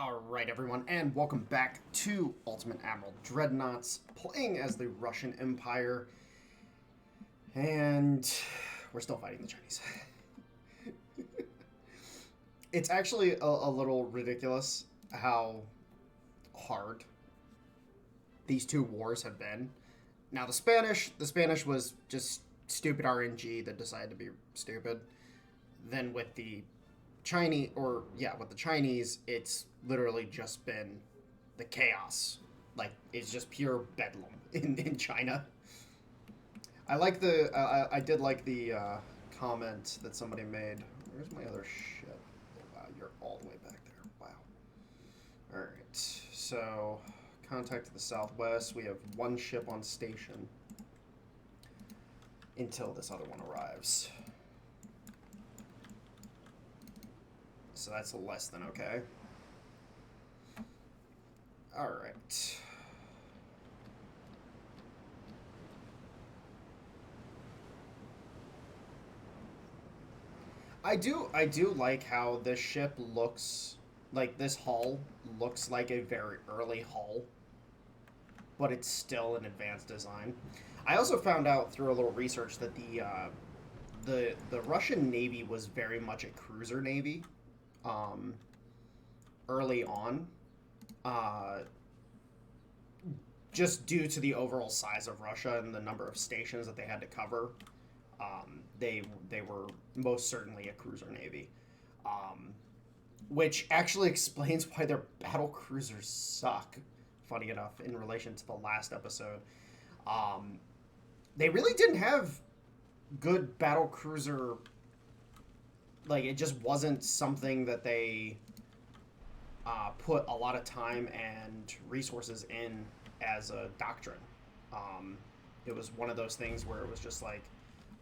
Alright, everyone, and welcome back to Ultimate Admiral Dreadnoughts, playing as the Russian Empire, and we're still fighting the Chinese. It's actually a little ridiculous how hard these two wars have been. Now, the Spanish was just stupid RNG that decided to be stupid. Then with the with the Chinese, it's literally just been the chaos. Like, it's just pure bedlam in China. I did like the comment that somebody made. Where's my other ship? Wow, you're all the way back there. Wow. Alright, so contact to the southwest. We have one ship on station until this other one arrives. So that's less than okay. Alright. I do like how this ship looks, like this hull looks like a very early hull, but it's still an advanced design. I also found out through a little research that the Russian Navy was very much a cruiser navy. Early on, just due to the overall size of Russia and the number of stations that they had to cover, they were most certainly a cruiser navy, which actually explains why their battle cruisers suck. Funny enough, in relation to the last episode, they really didn't have good battle cruiser. Like, it just wasn't something that they put a lot of time and resources in as a doctrine. It was one of those things where it was just like,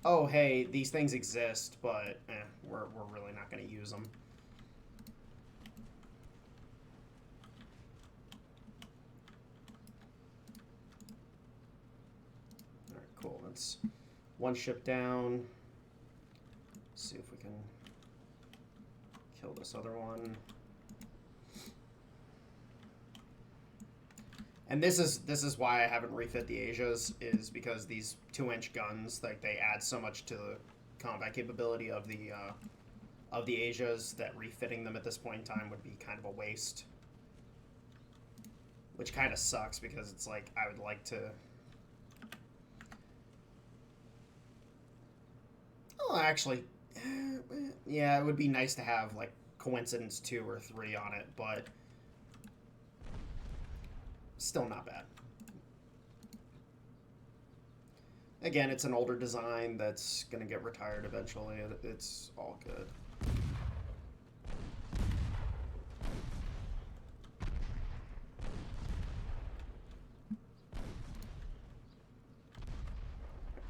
oh, hey, these things exist, but we're really not going to use them. All right, cool. That's one ship down. Let's see if we can kill this other one. And this is why I haven't refit the Asias, is because these 2-inch guns, like, they add so much to the combat capability of the Asias that refitting them at this point in time would be kind of a waste. Which kind of sucks, because it's like, I would like to... Oh, actually... yeah, it would be nice to have, like, Coincidence 2 or 3 on it, but still not bad. Again, it's an older design that's going to get retired eventually. It's all good.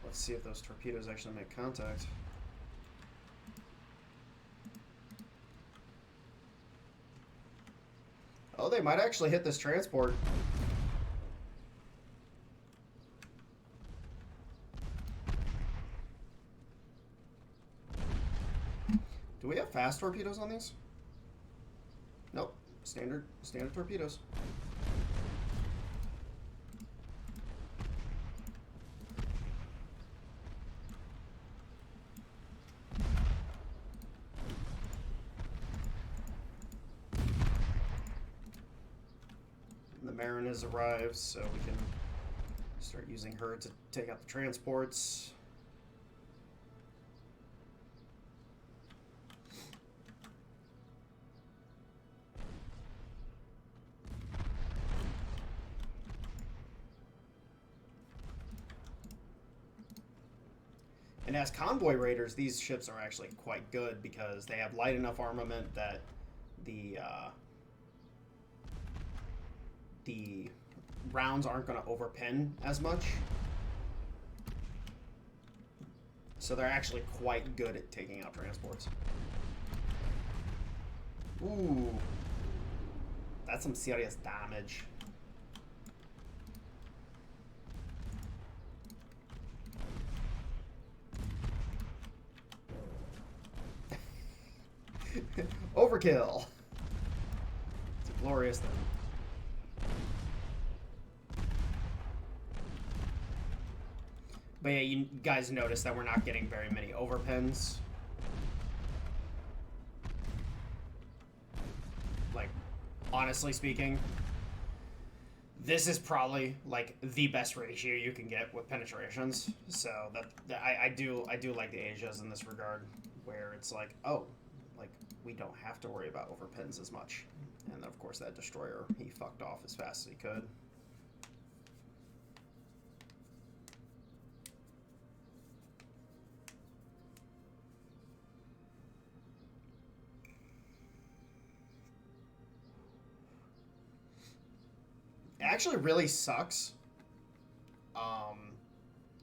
Let's see if those torpedoes actually make contact. Oh, they might actually hit this transport. Do we have fast torpedoes on these? Nope. Standard torpedoes. The Marin has arrived, so we can start using her to take out the transports. And as convoy raiders, these ships are actually quite good because they have light enough armament that the rounds aren't going to overpin as much. So they're actually quite good at taking out transports. Ooh. That's some serious damage. Overkill. Glorious thing. But yeah, you guys notice that we're not getting very many overpins. Like, honestly speaking, this is probably like the best ratio you can get with penetrations. So I do like the Asias in this regard, where it's like, oh, like we don't have to worry about overpins as much. And of course that destroyer, he fucked off as fast as he could. It actually really sucks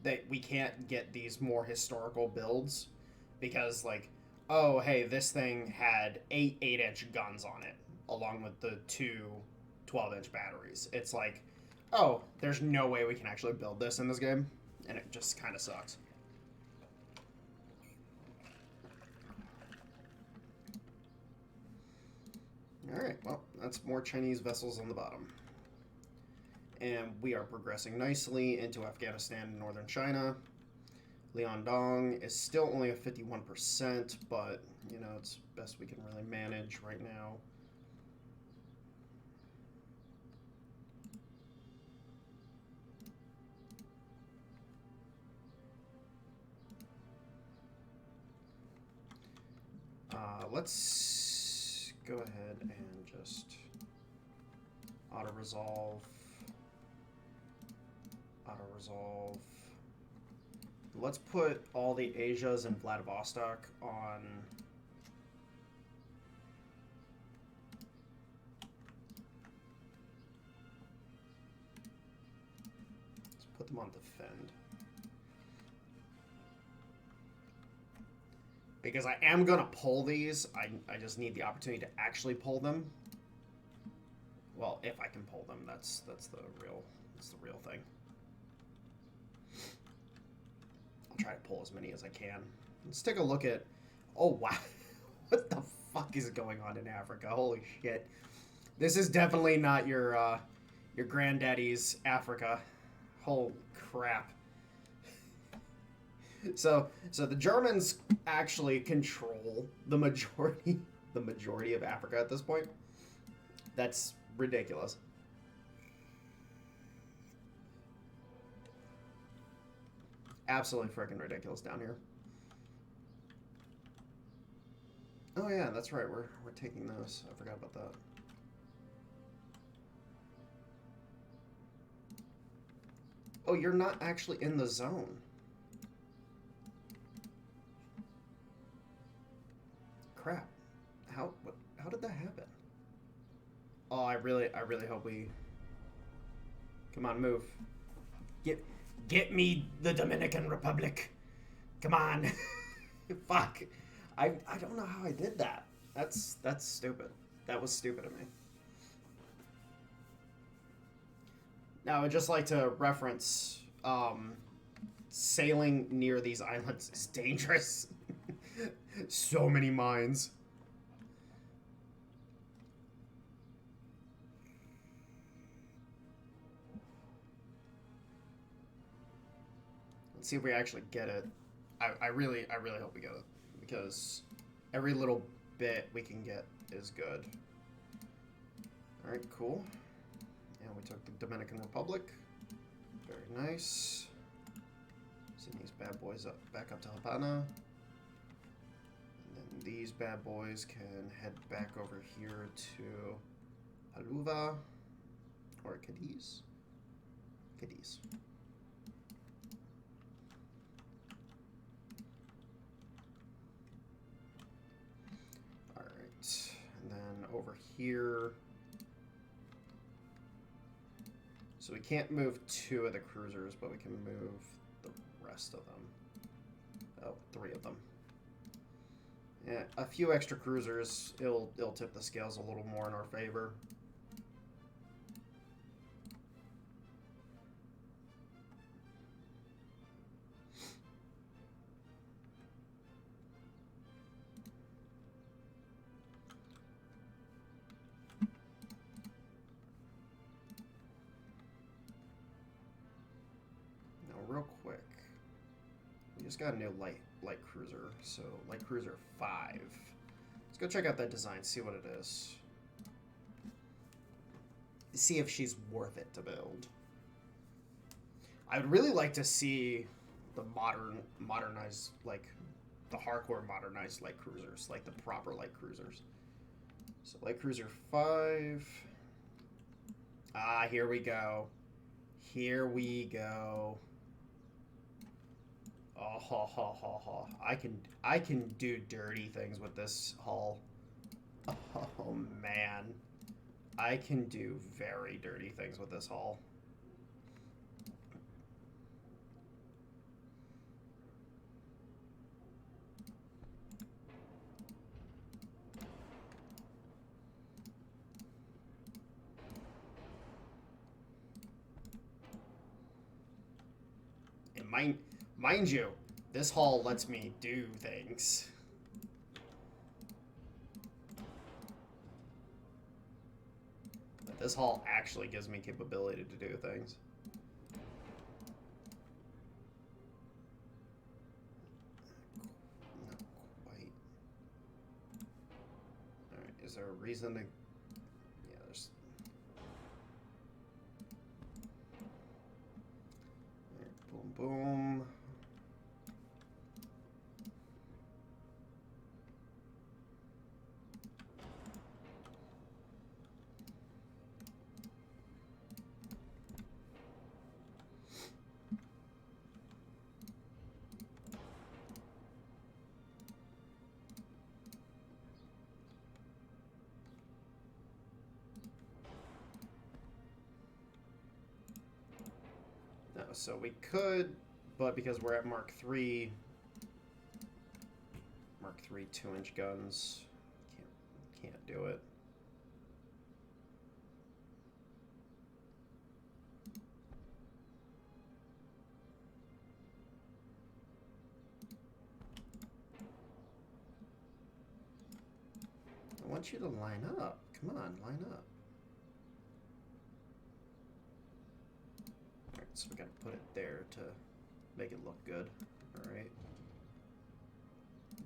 that we can't get these more historical builds because, like, oh, hey, this thing had 8-inch guns on it along with the two 12-inch batteries. It's like, oh, there's no way we can actually build this in this game, and it just kind of sucks. Alright, well, that's more Chinese vessels on the bottom. And we are progressing nicely into Afghanistan and northern China. Liaodong is still only at 51%, but, you know, it's best we can really manage right now. Let's go ahead and just auto-resolve. Auto-resolve. Let's put all the Asias and Vladivostok on... Let's put them on defend. Because I am going to pull these. I just need the opportunity to actually pull them. Well, if I can pull them, that's the real thing. I'll try to pull as many as I can. Let's take a look at... Oh, wow. What the fuck is going on in Africa? Holy shit. This is definitely not your granddaddy's Africa. Holy crap. So the Germans actually control the majority of Africa at this point. That's ridiculous. Absolutely freaking ridiculous down here. Oh yeah, that's right. We're taking those. I forgot about that. Oh, you're not actually in the zone. Crap. How did that happen? Oh, I really hope we... Come on, move. Get me the Dominican Republic. Come on. Fuck. I don't know how I did that. That's stupid. That was stupid of me. Now, I'd just like to reference sailing near these islands is dangerous. So many mines. Let's see if we actually get it. I really hope we get it, because every little bit we can get is good. All right, cool. And we took the Dominican Republic. Very nice. Send these bad boys back up to Havana. And then these bad boys can head back over here to Aluva or Cadiz. Cadiz. All right, and then over here. So we can't move 2 of the cruisers, but we can move the rest of them. Oh, 3 of them. Yeah, a few extra cruisers, it'll tip the scales a little more in our favor. just got a new light cruiser. So light cruiser 5. Let's go check out that design, see what it is. See if she's worth it to build. I would really like to see the modernized, like the hardcore modernized light cruisers, like the proper light cruisers. So light cruiser 5. Ah, here we go. Here we go. Oh, ha, ha, ha, ha. I can do dirty things with this hull. Oh man. I can do very dirty things with this hull. And mind you, this hull lets me do things. But this hull actually gives me capability to do things. Not quite. Alright, is there a reason to... Yeah, there's... Alright, boom, boom. No, so we could, but because we're at Mark 3 2-inch guns, can't do it. I want you to line up. Come on, line up. Alright, so we gotta put it there to make it look good. Alright.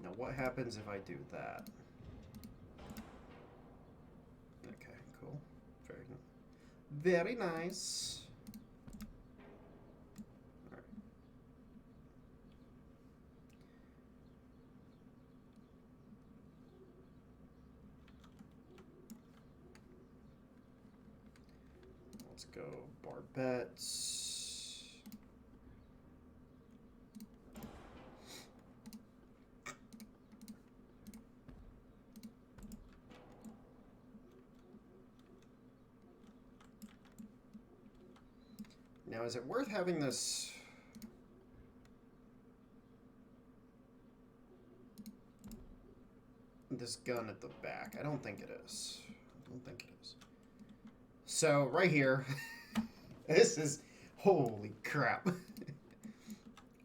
Now what happens if I do that? Okay, cool. Very good. Very nice. Alright. Let's go barbettes. Now, is it worth having this? This gun at the back? I don't think it is. I don't think it is. So, right here, this is, holy crap.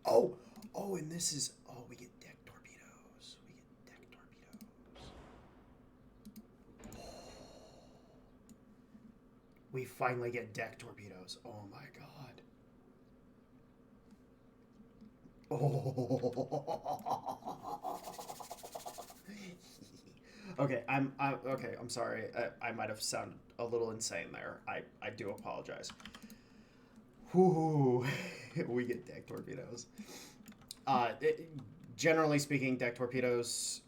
Oh, and this is, we get deck torpedoes. We get deck torpedoes. We finally get deck torpedoes. Oh my god. Oh. Okay, I'm sorry. I might have sounded a little insane there. I do apologize. Whoo, we get deck torpedoes. Generally speaking, deck torpedoes,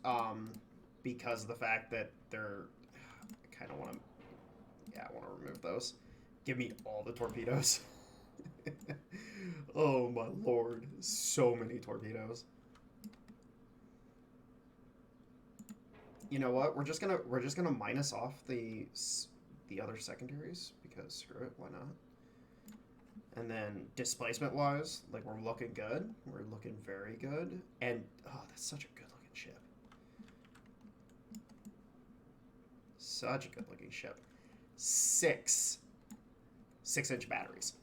because of the fact that they're, I kind of want to, I want to remove those. Give me all the torpedoes. Oh my lord, so many torpedoes. You know what? We're just gonna minus off the other secondaries because screw it, why not? And then displacement wise, like we're looking good. We're looking very good. And that's such a good looking ship. Such a good looking ship. 6-inch batteries.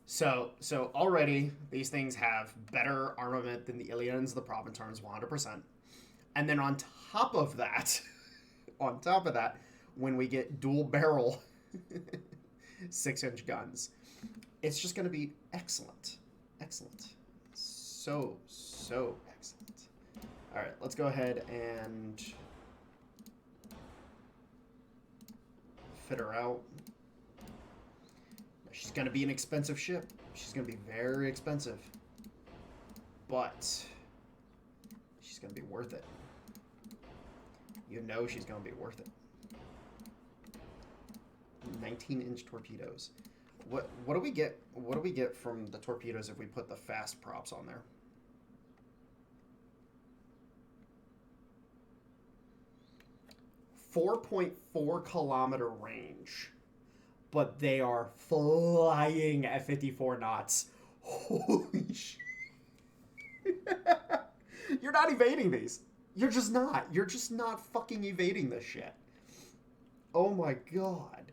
So already these things have better armament than the Ilians, the Proventarns, 100%. And then on top of that, when we get dual barrel 6-inch guns, it's just going to be excellent. Excellent. So excellent. All right, let's go ahead and fit her out. She's going to be an expensive ship. She's going to be very expensive. But she's going to be worth it. You know she's going to be worth it. 19-inch torpedoes. What do we get? What do we get from the torpedoes if we put the fast props on there? .4 kilometer range, but they are flying at 54 knots. Holy shit! You're not evading these. You're just not. You're just not fucking evading this shit. Oh my god.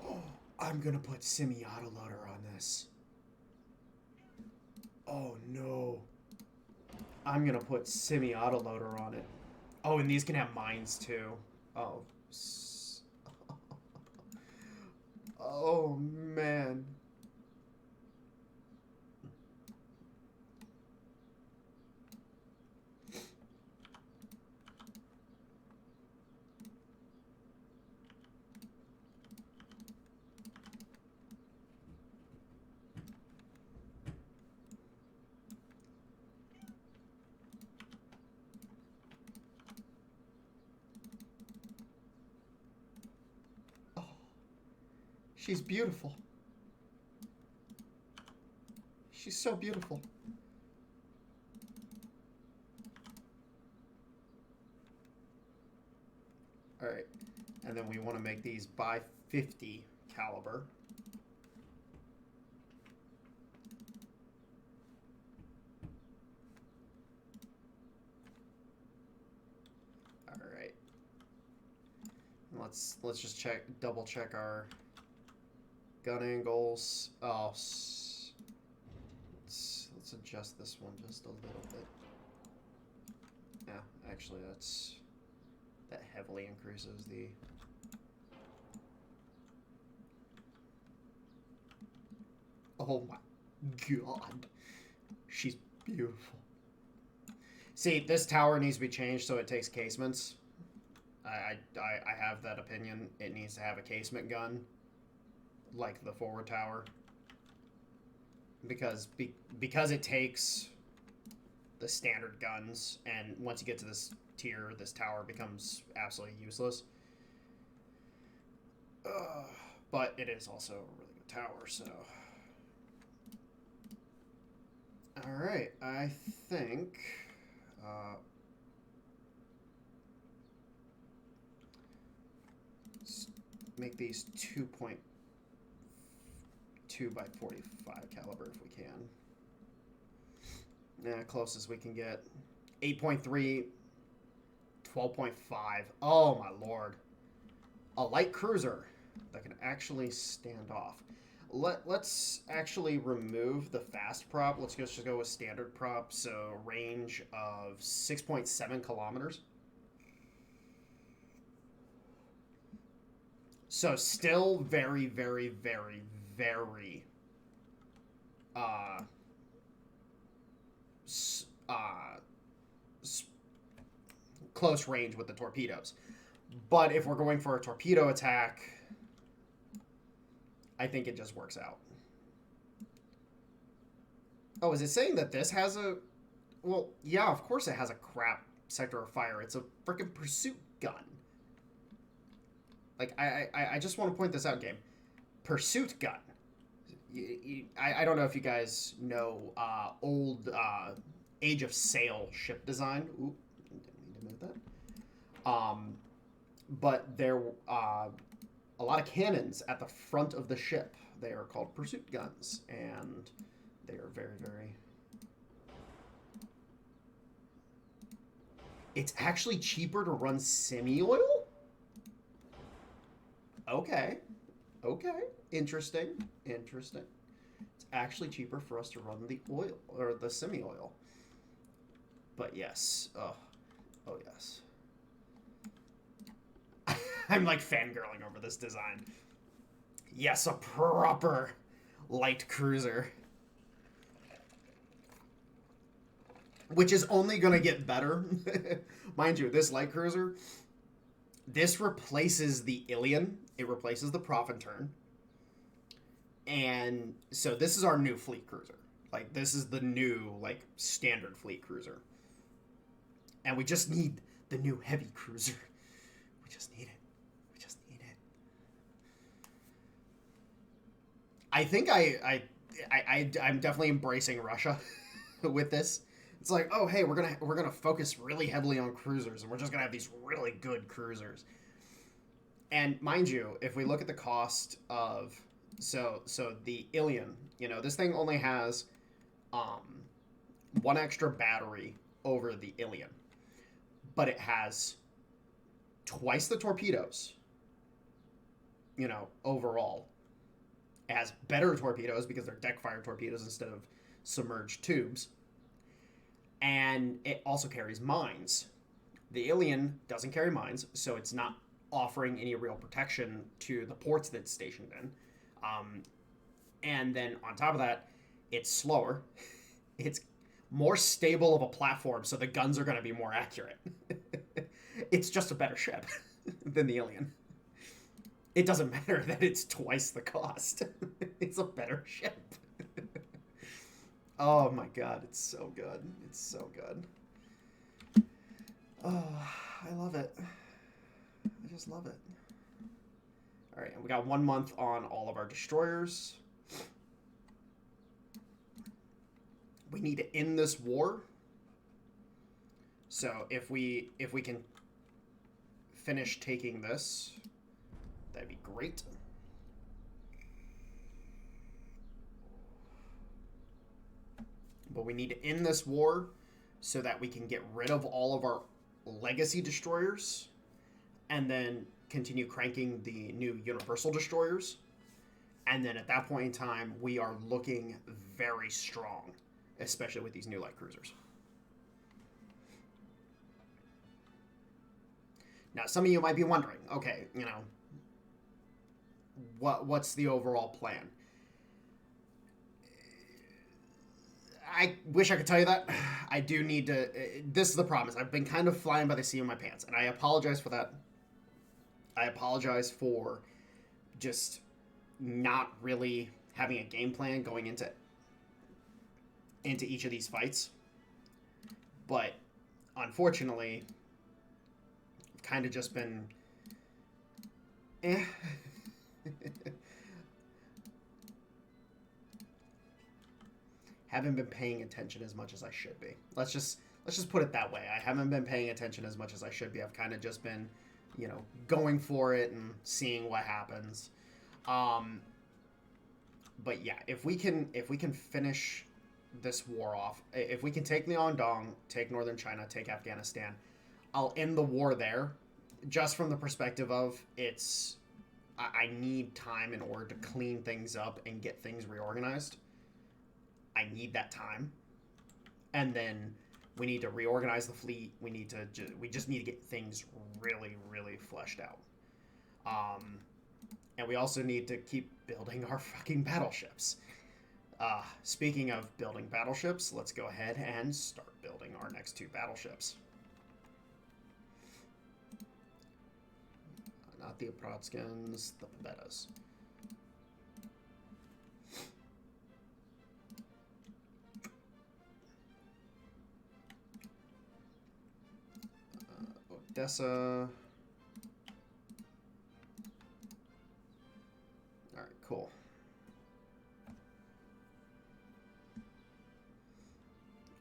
Oh, I'm gonna put semi-autoloader on this. Oh no. I'm gonna put semi-autoloader on it. Oh, and these can have mines too. Oh. Oh man. She's beautiful. She's so beautiful. All right. And then we want to make these by 50 caliber. All right. Let's just double check our gun angles. Oh, let's adjust this one just a little bit. Yeah, actually that heavily increases the... Oh my god. She's beautiful. See, this tower needs to be changed so it takes casements. I have that opinion. It needs to have a casement gun, like the forward tower, because it takes the standard guns, and once you get to this tier, this tower becomes absolutely useless. But it is also a really good tower, so... Alright, I think... let's make these 2.2 by 45 caliber if we can. Yeah, closest we can get. 8.3, 12.5. Oh my lord. A light cruiser that can actually stand off. Let's actually remove the fast prop. Let's just go with standard prop. So range of 6.7 kilometers. So still very, very, very, very close range with the torpedoes. But if we're going for a torpedo attack, I think it just works out. Oh, is it saying that this has a... Well, yeah, of course it has a crap sector of fire. It's a freaking pursuit gun. Like, I just want to point this out, game. Pursuit gun. I don't know if you guys know old Age of Sail ship design. Ooh, didn't mean to move that. But there a lot of cannons at the front of the ship. They are called pursuit guns, and they are very, very... It's actually cheaper to run semi-oil? Okay. Okay. Interesting. Interesting. It's actually cheaper for us to run the oil, or the semi-oil. But yes. Oh. Oh, yes. I'm like fangirling over this design. Yes, a proper light cruiser. Which is only going to get better. Mind you, this light cruiser, this replaces the Ilion. It replaces the Profintern. And so this is our new fleet cruiser. Like, this is the new, like, standard fleet cruiser. And we just need the new heavy cruiser. We just need it. We just need it. I think I'm definitely embracing Russia with this. It's like, oh hey, we're gonna focus really heavily on cruisers, and we're just gonna have these really good cruisers. And mind you, if we look at the cost of so the Ilion, you know, this thing only has one extra battery over the Ilion, but it has twice the torpedoes. You know, overall, it has better torpedoes because they're deck-fired torpedoes instead of submerged tubes. And it also carries mines. The Ilion doesn't carry mines, so it's not offering any real protection to the ports that it's stationed in. And then on top of that, it's slower. It's more stable of a platform, so the guns are going to be more accurate. It's just a better ship than the Ilion. It doesn't matter that it's twice the cost. It's a better ship. Oh my god, it's so good. It's so good. Oh, I love it. I just love it. Alright, and we got 1 month on all of our destroyers. We need to end this war. So if we can finish taking this, that'd be great. But we need to end this war so that we can get rid of all of our legacy destroyers and then continue cranking the new universal destroyers. And then at that point in time, we are looking very strong, especially with these new light cruisers. Now, some of you might be wondering, okay, you know, what's the overall plan? I wish I could tell you that. I do need to... This is the promise. I've been kind of flying by the seat of my pants, and I apologize for that. I apologize for just not really having a game plan going into each of these fights. But, unfortunately, I've kind of just been... haven't been paying attention as much as I should be. Let's just put it that way. I haven't been paying attention as much as I should be. I've kind of just been, you know, going for it and seeing what happens. But yeah, if we can finish this war off, if we can take Liaodong, take northern China, take Afghanistan, I'll end the war there. Just from the perspective of I need time in order to clean things up and get things reorganized. I need that time, and then we need to reorganize the fleet. We just need to get things really, really fleshed out. And we also need to keep building our fucking battleships. Speaking of building battleships, let's go ahead and start building our next 2 battleships. Not the Apratskins, the Pabetas. Odessa. Alright, cool.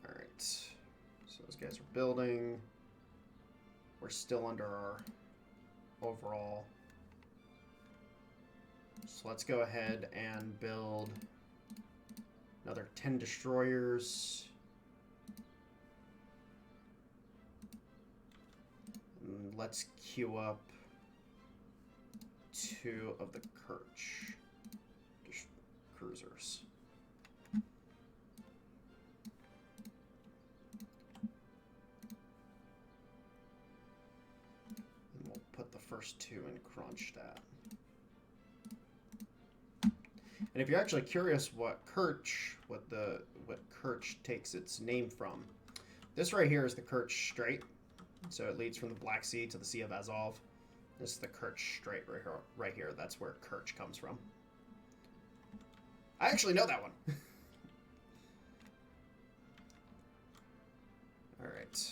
Alright. So those guys are building. We're still under our overall. So let's go ahead and build another 10 destroyers. Let's queue up 2 of the Kerch cruisers. And we'll put the first 2 in Kronstadt. And if you're actually curious what Kerch takes its name from, this right here is the Kerch Strait. So it leads from the Black Sea to the Sea of Azov. This is the Kerch Strait right here. Right here. That's where Kerch comes from. I actually know that one. All right.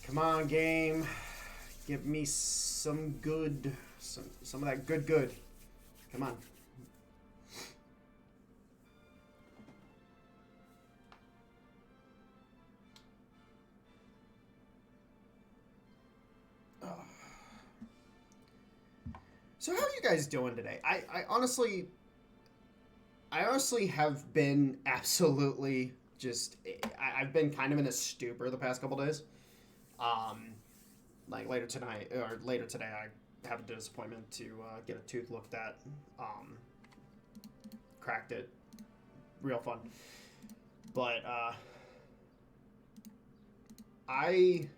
Come on, game. Give me some good, some of that good. Come on. So how are you guys doing today? I honestly have been absolutely just... I've been kind of in a stupor the past couple days. Like later today, I have a disappointment to get a tooth looked at. Cracked it. Real fun. But I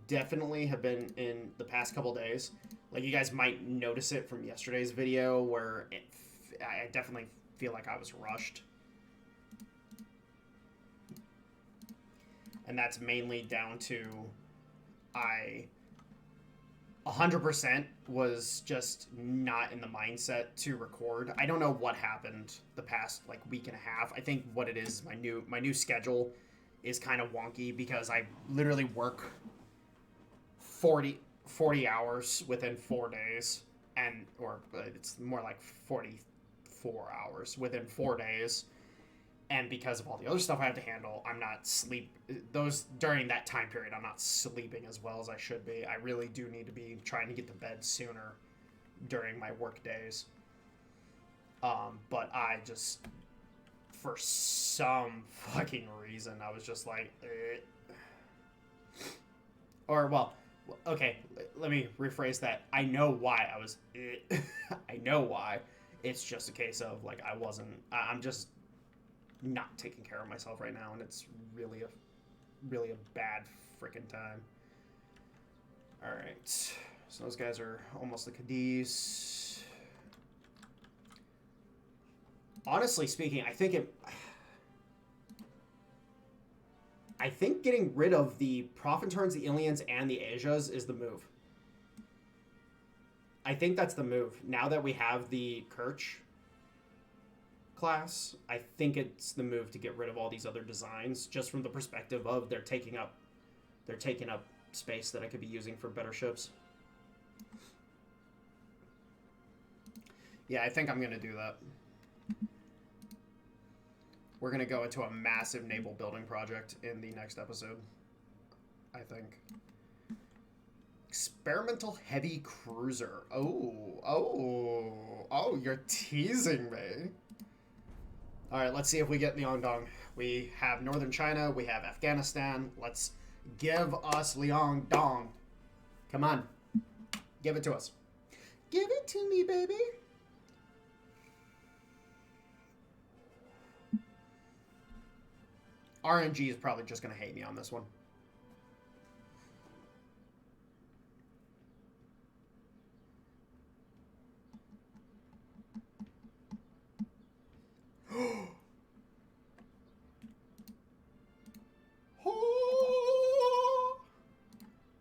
definitely have been in the past couple days. Like, you guys might notice it from yesterday's video where I definitely feel like I was rushed. And that's mainly down to I 100% was just not in the mindset to record. I don't know what happened the past like week and a half. I think what it is, my new schedule is kind of wonky because I literally work 40 hours within 4 days, or it's more like 44 hours within 4 days. And because of all the other stuff I have to handle, I'm not during that time period, I'm not sleeping as well as I should be. I really do need to be trying to get to bed sooner during my work days. But I just, for some fucking reason, I was just like, Or, well, okay, let me rephrase that. I know why I was, I know why. It's just a case of, like, I'm just not taking care of myself right now, and it's really a bad freaking time. All right, so those guys are almost the Cadiz. Honestly speaking, I think getting rid of the Profit Turns, the Ilians, and the Asias is the move. I think that's the move. Now that we have the Kerch class, I think it's the move to get rid of all these other designs, just from the perspective of they're taking up space that I could be using for better ships. Yeah, I think I'm gonna do that. We're gonna go into a massive naval building project in the next episode, I think. Experimental heavy cruiser. Oh, you're teasing me. All right, let's see if we get Liangdong. We have Northern China. We have Afghanistan. Let's give us Liangdong. Come on. Give it to us. Give it to me, baby. RNG is probably just going to hate me on this one.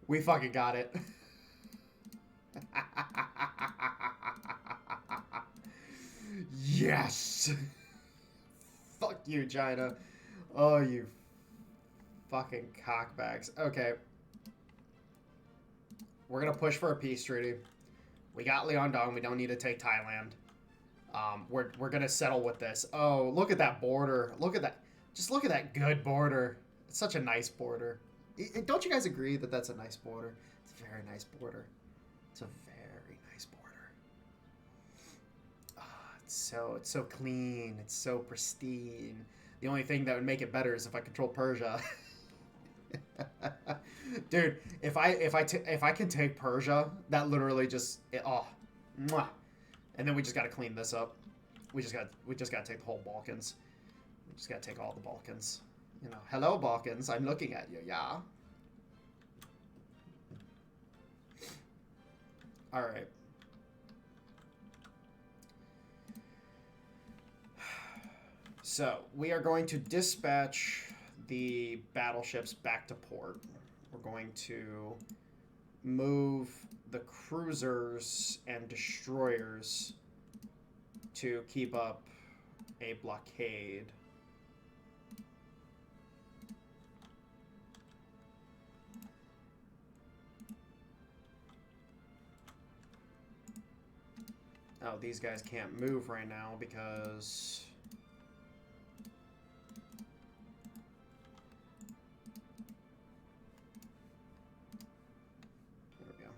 We fucking got it. Yes. Fuck you, China. Oh, you fucking cockbags. Okay. We're going to push for a peace treaty. We got Liangdong. We don't need to take Thailand. We're going to settle with this. Oh, look at that border. Look at that. Just look at that good border. It's such a nice border. Don't you guys agree that that's a nice border? It's a very nice border. It's a very nice border. Oh, it's so clean. It's so pristine. The only thing that would make it better is if I control Persia. Dude, if I can take Persia, that literally just mwah. And then we just got to clean this up. We just got to take the whole Balkans. We just got to take all the Balkans. You know, hello Balkans, I'm looking at you, yeah. All right. So, we are going to dispatch the battleships back to port. We're going to move the cruisers and destroyers to keep up a blockade. Oh, these guys can't move right now because... There we go.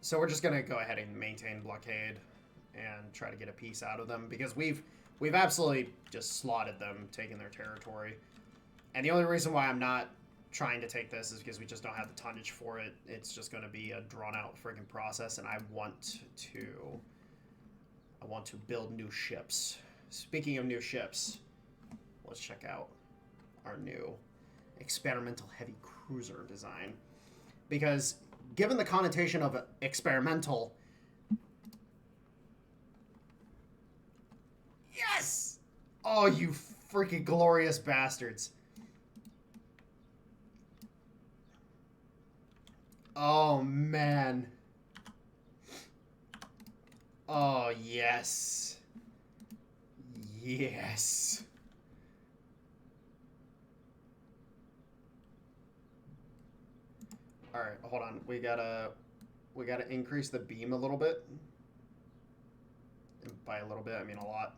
So we're just going to go ahead and maintain blockade and try to get a piece out of them because we've absolutely just slotted them, taking their territory. And the only reason why I'm not trying to take this is because we just don't have the tonnage for it. It's just going to be a drawn-out friggin' process, and I want to build new ships. Speaking of new ships, let's check out our new experimental heavy cruiser design. Because given the connotation of experimental... Yes! Oh, you freaking glorious bastards. Oh, man. Oh, yes. Yes. All right, hold on. We gotta increase the beam a little bit. And by a little bit, I mean a lot.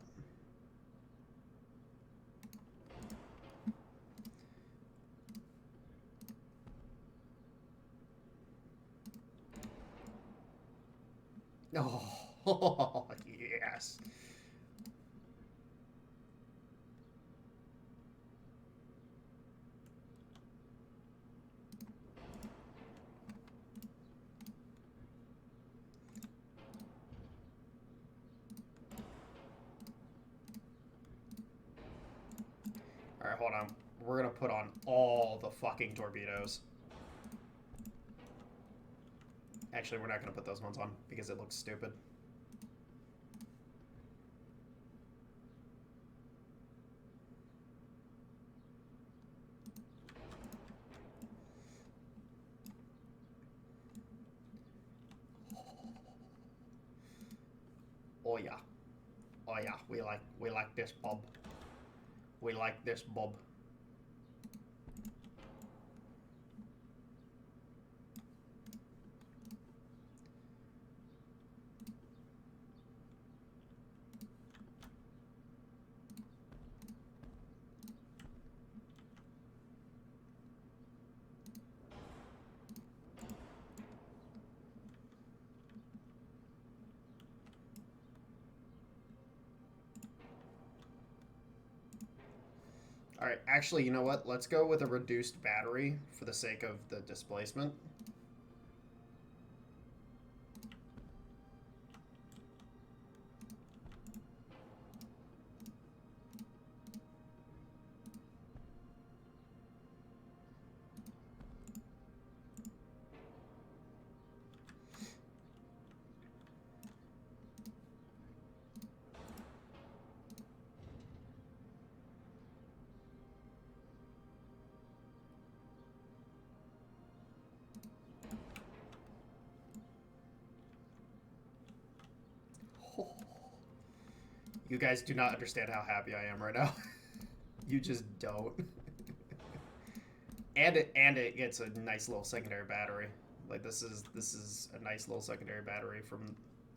Oh, yes. All right, hold on. We're going to put on all the fucking torpedoes. Actually, we're not going to put those ones on because it looks stupid. Oh yeah. Oh yeah, we like this, Bob. We like this, Bob. All right, actually, you know what? Let's go with a reduced battery for the sake of the displacement. You guys do not understand how happy I am right now. You just don't. and it gets a nice little secondary battery. Like this is a nice little secondary battery from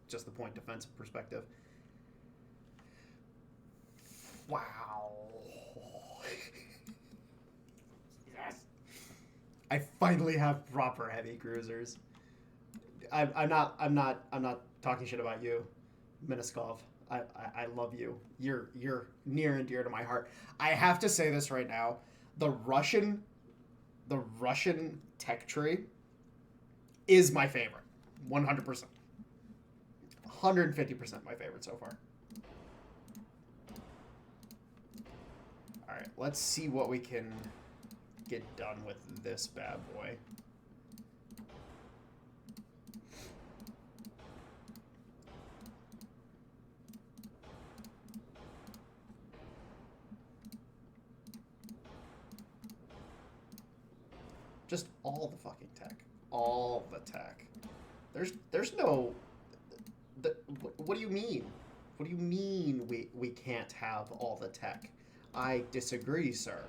just the point defensive perspective. Wow. Yes. I finally have proper heavy cruisers. I'm not talking shit about you, Miniskov. I love you. You're near and dear to my heart. I have to say this right now. The Russian tech tree is my favorite. 100%. 150% my favorite so far. All right, let's see what we can get done with this bad boy. Just all the fucking tech. All the tech. There's no... what do you mean? What do you mean we can't have all the tech? I disagree, sir.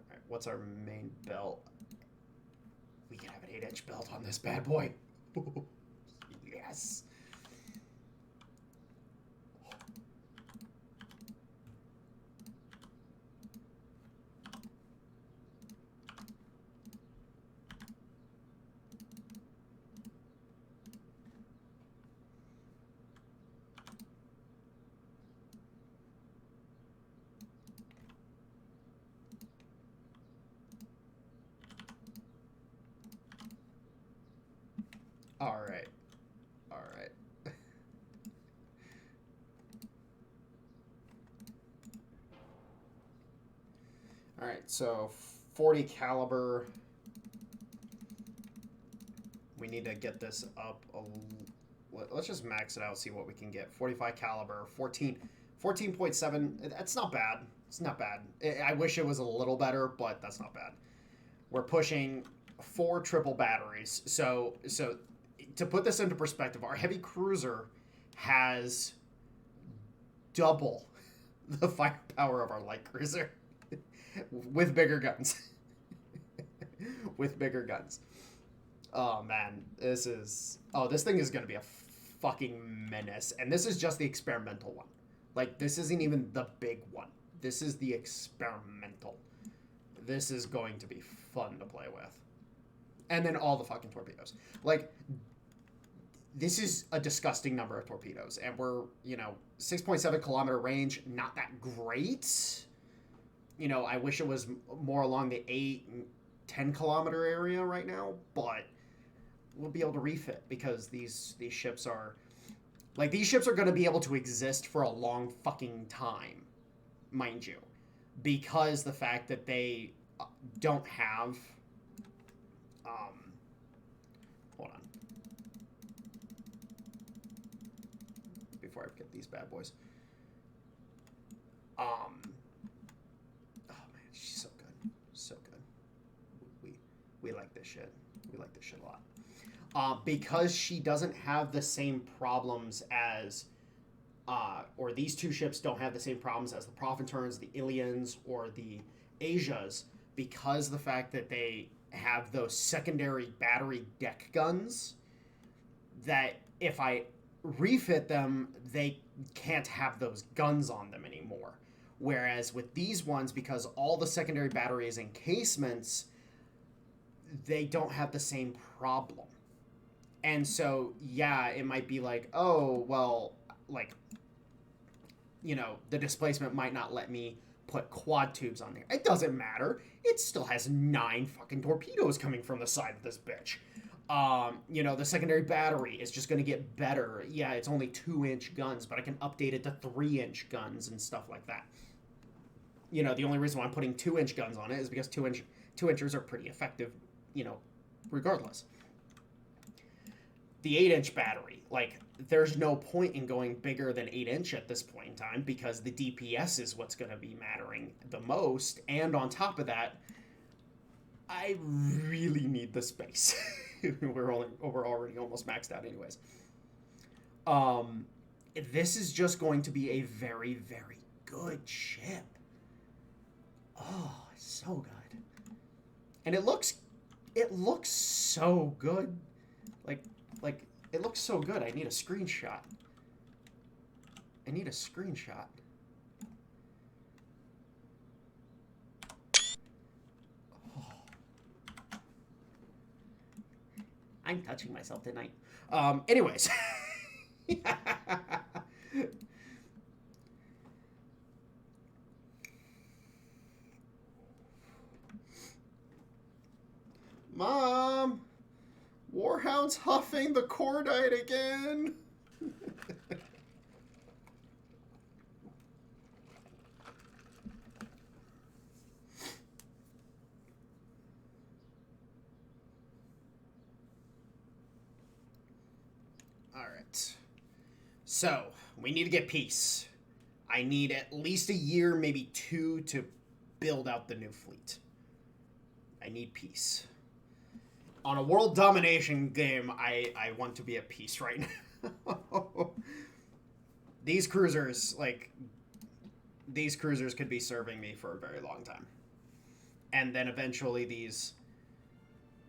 Alright, what's our main belt? We can have an 8-inch belt on this bad boy. Yes. All right. All right. All right, so 40 caliber. We need to get this up let's just max it out, see what we can get. 45 caliber, 14.7. That's not bad. It's not bad. I wish it was a little better, but that's not bad. We're pushing 4 triple batteries. So to put this into perspective, our heavy cruiser has double the firepower of our light cruiser with bigger guns. With bigger guns. Oh man, this thing is gonna be a fucking menace. And this is just the experimental one. Like, this isn't even the big one. This is the experimental. This is going to be fun to play with. And then all the fucking torpedoes. Like, this is a disgusting number of torpedoes. And we're, 6.7 kilometer range, not that great. I wish it was more along the 8, 10 kilometer area right now, but we'll be able to refit because these ships are going to be able to exist for a long fucking time, mind you, because the fact that they don't have hold on before I get these bad boys. Oh man, she's so good, so good. We like this shit. We like this shit a lot. Because she doesn't have the same problems as, or these two ships don't have the same problems as the Proventurns, the Ilians, or the Asias, because the fact that they have those secondary battery deck guns, that if I refit them, they can't have those guns on them anymore. Whereas with these ones, because all the secondary batteries and casements, they don't have the same problem. And so, yeah, it might be like, oh, well, like, the displacement might not let me put quad tubes on there. It doesn't matter. It still has 9 fucking torpedoes coming from the side of this bitch. The secondary battery is just going to get better. Yeah, it's only 2-inch guns, but I can update it to 3-inch guns and stuff like that. The only reason why I'm putting 2-inch guns on it is because 2-inchers are pretty effective, regardless. The 8-inch battery, like, there's no point in going bigger than 8-inch at this point in time because the DPS is what's going to be mattering the most. And on top of that, I really need the space. We're already almost maxed out anyways. This is just going to be a very, very good ship. Oh, so good. And it looks so good. Like, it looks so good. I need a screenshot. Oh. I'm touching myself tonight. Anyways. Mom! Warhound's huffing the cordite again! Alright. So, we need to get peace. I need at least a year, maybe 2 to build out the new fleet. I need peace. On a world domination game, I want to be at peace right now. These cruisers, like, these cruisers could be serving me for a very long time. And then eventually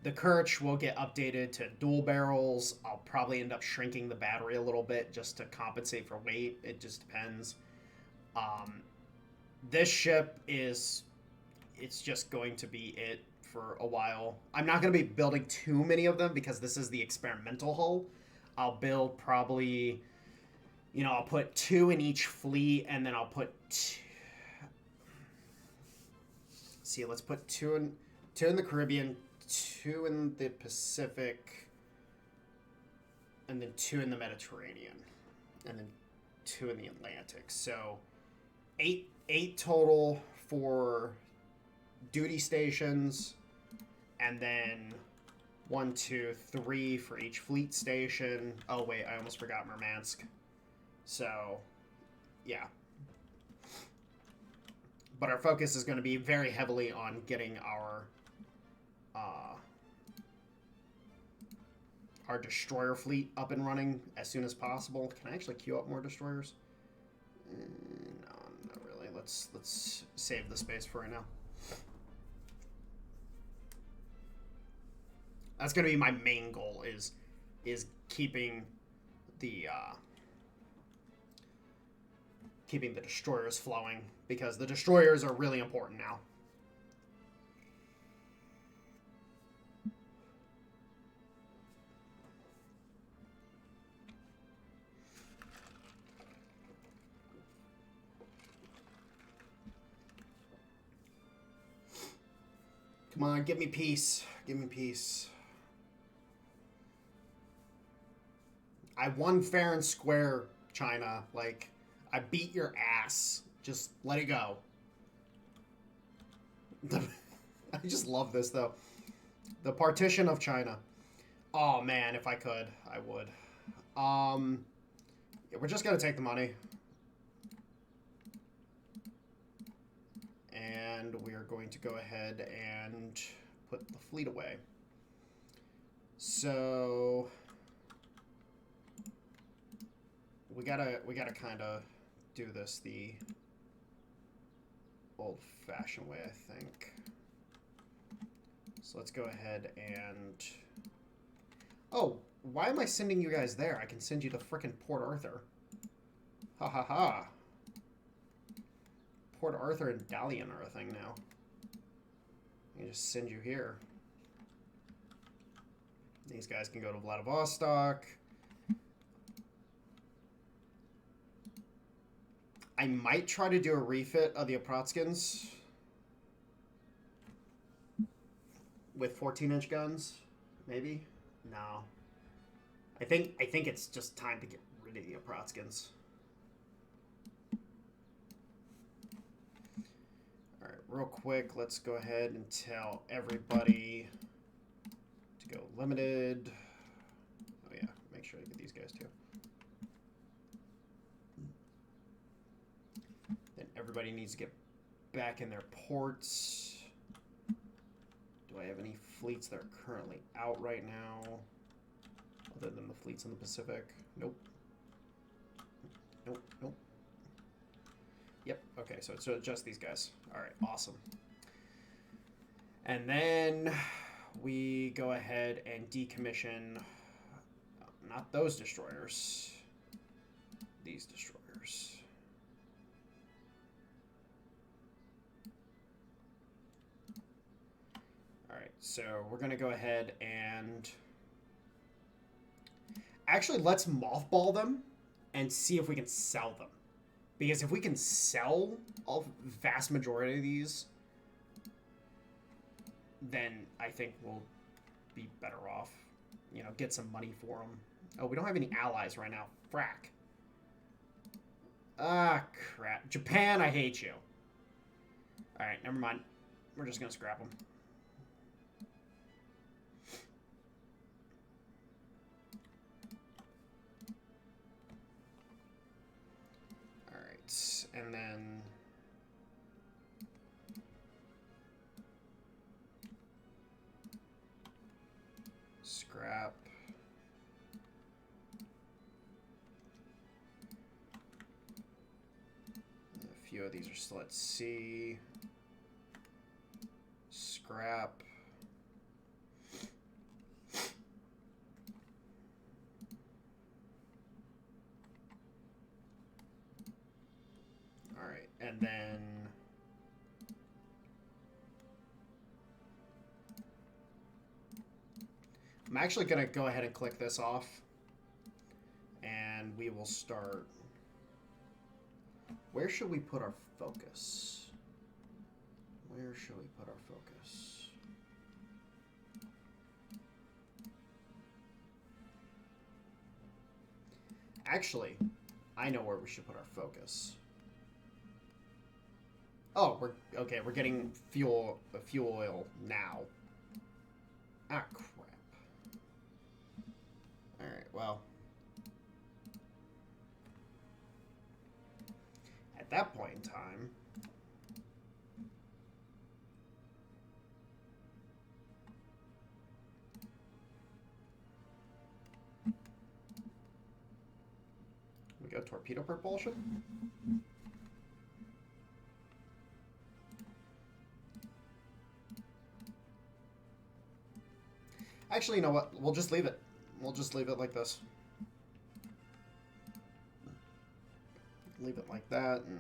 the Kirch will get updated to dual barrels. I'll probably end up shrinking the battery a little bit just to compensate for weight. It just depends. This ship it's just going to be it for a while. I'm not going to be building too many of them because this is the experimental hull. I'll build probably, I'll put 2 in each fleet, and then I'll put let's put 2 in the Caribbean, 2 in the Pacific, and then 2 in the Mediterranean, and then 2 in the Atlantic. So 8 total for duty stations, and then 1, 2, 3 for each fleet station. Oh wait, I almost forgot Murmansk. So, yeah. But our focus is going to be very heavily on getting our destroyer fleet up and running as soon as possible. Can I actually queue up more destroyers? No, not really. Let's save the space for right now. That's going to be my main goal, is keeping the destroyers flowing, because the destroyers are really important now. Come on, give me peace. Give me peace. I won fair and square, China. Like, I beat your ass. Just let it go. I just love this, though. The partition of China. Oh, man, if I could, I would. Yeah, we're just going to take the money. And we are going to go ahead and put the fleet away. So we gotta kind of do this the old-fashioned way, I think. So let's go ahead and... Oh, why am I sending you guys there? I can send you to frickin' Port Arthur. Ha ha ha. Port Arthur and Dalian are a thing now. I can just send you here. These guys can go to Vladivostok. I might try to do a refit of the Apratskins with 14-inch guns, maybe. No, I think it's just time to get rid of the Apratskins. All right, real quick, let's go ahead and tell everybody to go limited. Oh yeah, make sure I get these guys too. Then everybody needs to get back in their ports. Do I have any fleets that are currently out right now, other than the fleets in the Pacific? Nope. Nope, nope. Yep, okay, so it's just these guys. All right, awesome. And then we go ahead and decommission, not those destroyers, these destroyers. All right, so we're going to go ahead and actually let's mothball them and see if we can sell them. Because if we can sell a vast majority of these, then I think we'll be better off. You know, get some money for them. Oh, we don't have any allies right now. Frack. Ah, crap. Japan, I hate you. All right, never mind. We're just going to scrap them. And then few of these are still at sea. Scrap. All right, and then I'm actually going to go ahead and click this off, and we will start. Where should we put our focus? Where should we put our focus? Actually, I know where we should put our focus. Oh, we're getting fuel oil now. Ah, crap. All right, well, at that point in time, we go torpedo propulsion. Actually, you know what? We'll just leave it. We'll just leave it like this. Leave it like that and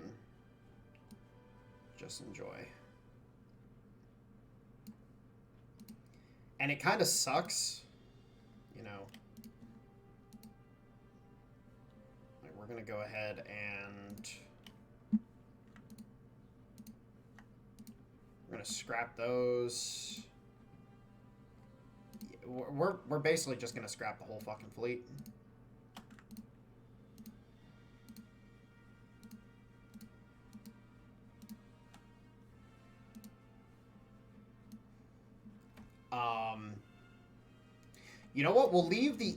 just enjoy. And it kind of sucks, you know. Like, we're going to go ahead and we're going to scrap those. We're basically just going to scrap the whole fucking fleet. You know what? We'll leave the...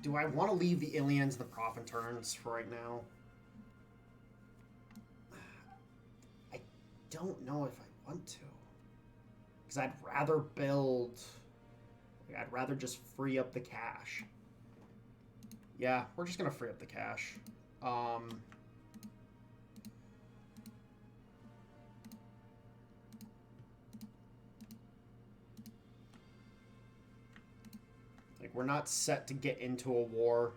Do I want to leave the aliens and the profit turns for right now? I don't know if I want to. Because I'd rather build... I'd rather just free up the cash. Yeah, we're just going to free up the cash. Like, we're not set to get into a war.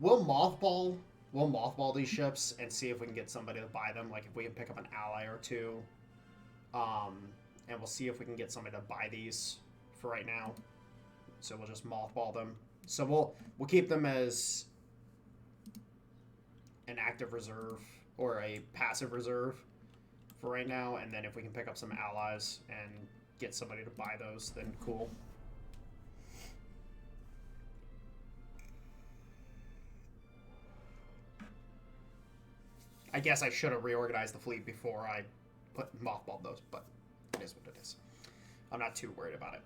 We'll mothball these ships and see if we can get somebody to buy them. Like, if we can pick up an ally or two. And we'll see if we can get somebody to buy these for right now. So we'll just mothball them. So we'll keep them as an active reserve or a passive reserve for right now. And then if we can pick up some allies and get somebody to buy those, then cool. I guess I should have reorganized the fleet before I mothballed those, but it is what it is. I'm not too worried about it.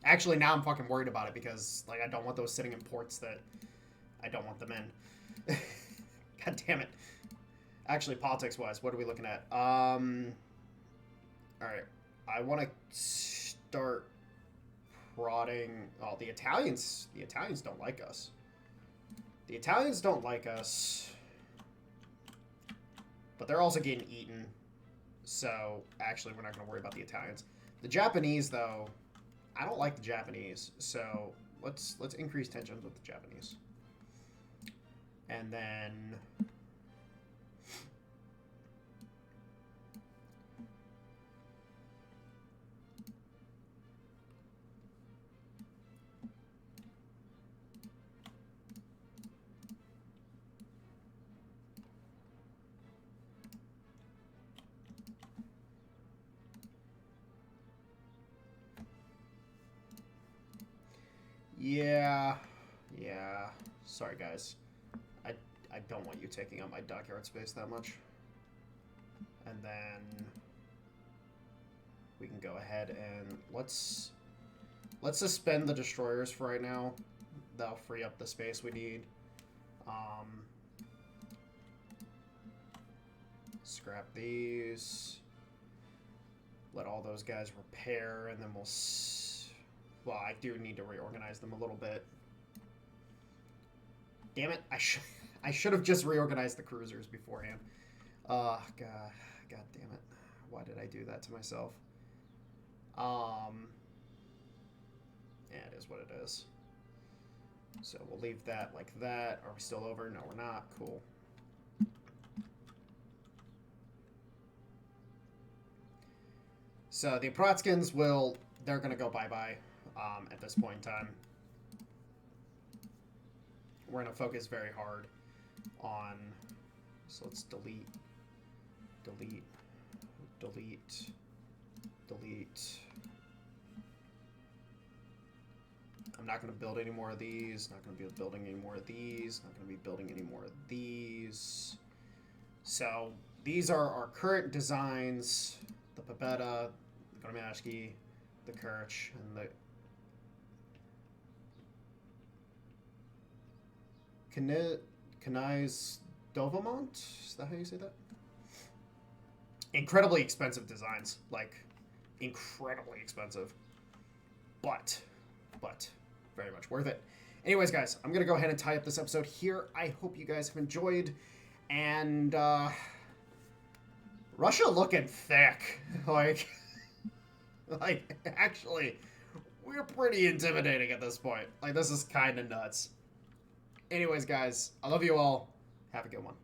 Actually, now I'm fucking worried about it because, like, I don't want those sitting in ports that I don't want them in. God damn it. Actually, politics-wise, what are we looking at? Alright. I want to start prodding... Oh, the Italians don't like us. The Italians don't like us. But they're also getting eaten. So, actually, we're not going to worry about the Italians. The Japanese, though... I don't like the Japanese, so let's increase tensions with the Japanese. And then yeah. Sorry, guys. I don't want you taking up my dockyard space that much. And then we can go ahead and let's suspend the destroyers for right now. That'll free up the space we need. Scrap these. Let all those guys repair, and then we'll... Well, I do need to reorganize them a little bit. Damn it, I should have just reorganized the cruisers beforehand. God damn it. Why did I do that to myself? Yeah, it is what it is. So we'll leave that like that. Are we still over? No, we're not. Cool. So the Protskins they're going to go bye-bye at this point in time. We're going to focus very hard on... So let's delete. I'm not going to build any more of these. Not going to be building any more of these. Not going to be building any more of these. So these are our current designs. The Pabetta, the Gormashki, the Kirch, and the Kanais Dovamont? Is that how you say that? Incredibly expensive designs. Like, incredibly expensive. But very much worth it. Anyways, guys, I'm going to go ahead and tie up this episode here. I hope you guys have enjoyed. And, Russia looking thick. Like, actually, we're pretty intimidating at this point. Like, this is kind of nuts. Anyways, guys, I love you all. Have a good one.